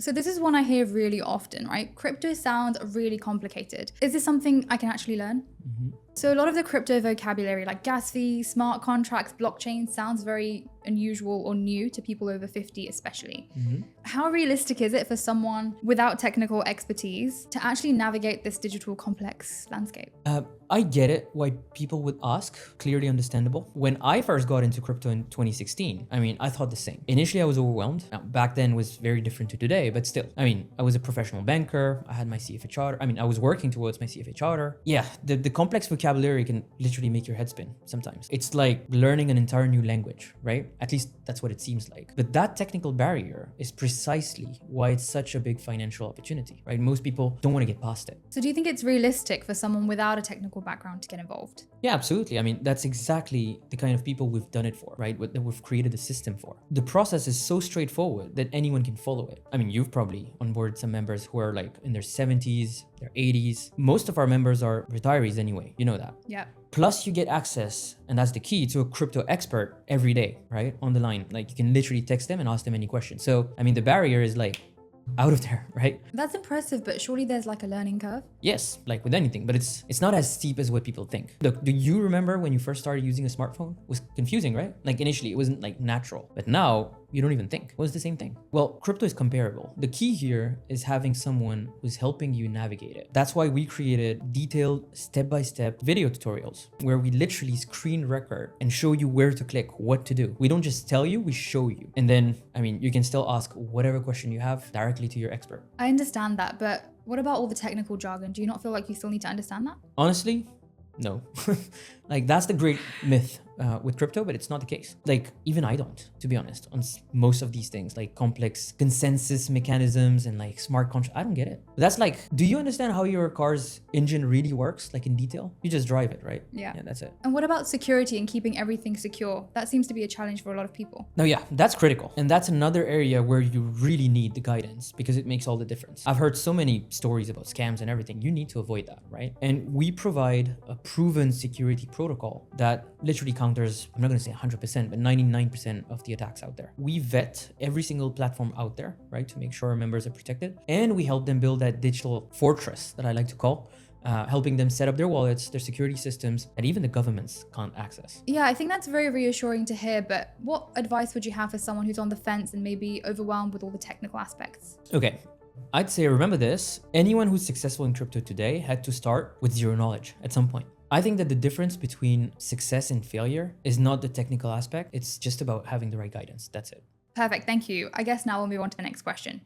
So this is one I hear really often, right? Crypto sounds really complicated. Is this something I can actually learn? So a lot of the crypto vocabulary like gas fee, smart contracts, blockchain sounds very unusual or new to people over 50 especially. How realistic is it for someone without technical expertise to actually navigate this digital complex landscape? I get it why people would ask, clearly understandable. When I first got into crypto in 2016, I thought the same. Initially, I was overwhelmed. Now, back then was very different to today, but still, I was a professional banker. I had my CFA charter. I was working towards my CFA charter. Yeah, the complex vocabulary can literally make your head spin sometimes. It's like learning an entire new language, right? At least that's what it seems like. But that technical barrier is precisely why it's such a big financial opportunity, right? Most people don't want to get past it. So do you think it's realistic for someone without a technical background to get involved? Yeah, absolutely. That's exactly the kind of people we've done it for, right? That we've created a system for. The process is so straightforward that anyone can follow it. You've probably onboarded some members who are like in their 70s, their 80s. Most of our members are retirees anyway. You know that. Yeah. Plus you get access, and that's the key, to a crypto expert every day, right? On the line. Like you can literally text them and ask them any questions. So, the barrier is like out of there, right? That's impressive, but surely there's like a learning curve? Yes, like with anything, but it's not as steep as what people think. Look, do you remember when you first started using a smartphone? It was confusing, right? Like initially it wasn't like natural, but now you don't even think. It was the same thing. Well, crypto is comparable. The key here is having someone who's helping you navigate it. That's why we created detailed step-by-step video tutorials where we literally screen record and show you where to click, what to do. We don't just tell you, we show you. And then, you can still ask whatever question you have directly to your expert. I understand that, but what about all the technical jargon? Do you not feel like you still need to understand that? Honestly, no. Like that's the great myth with crypto, but it's not the case. Like even I don't, to be honest, on most of these things, like complex consensus mechanisms and like smart contracts, I don't get it. That's like, do you understand how your car's engine really works, like in detail? You just drive it, right? Yeah, that's it. And what about security and keeping everything secure? That seems to be a challenge for a lot of people. No, yeah, that's critical. And that's another area where you really need the guidance because it makes all the difference. I've heard so many stories about scams and everything. You need to avoid that, right? And we provide a proven security protocol that literally counters, I'm not going to say 100%, but 99% of the attacks out there. We vet every single platform out there, right, to make sure our members are protected. And we help them build that digital fortress that I like to call, helping them set up their wallets, their security systems that even the governments can't access. Yeah, I think that's very reassuring to hear, but what advice would you have for someone who's on the fence and maybe overwhelmed with all the technical aspects? Okay. I'd say remember this, anyone who's successful in crypto today had to start with zero knowledge at some point. I think that the difference between success and failure is not the technical aspect, it's just about having the right guidance. That's it. Perfect, thank you. I guess now we'll move on to the next question.